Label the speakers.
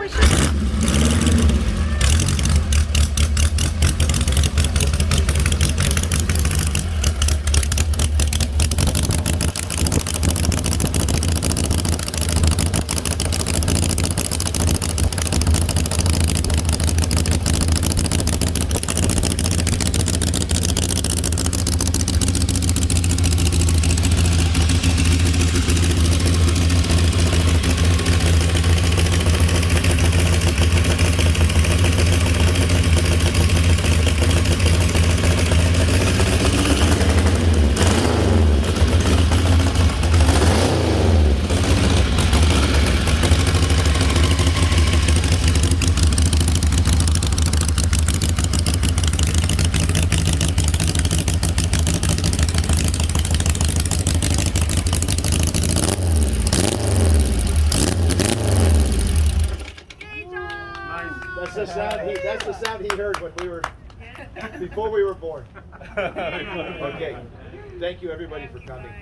Speaker 1: we should.
Speaker 2: That's the sound he heard when we were before we were born. Okay. Thank you everybody for coming.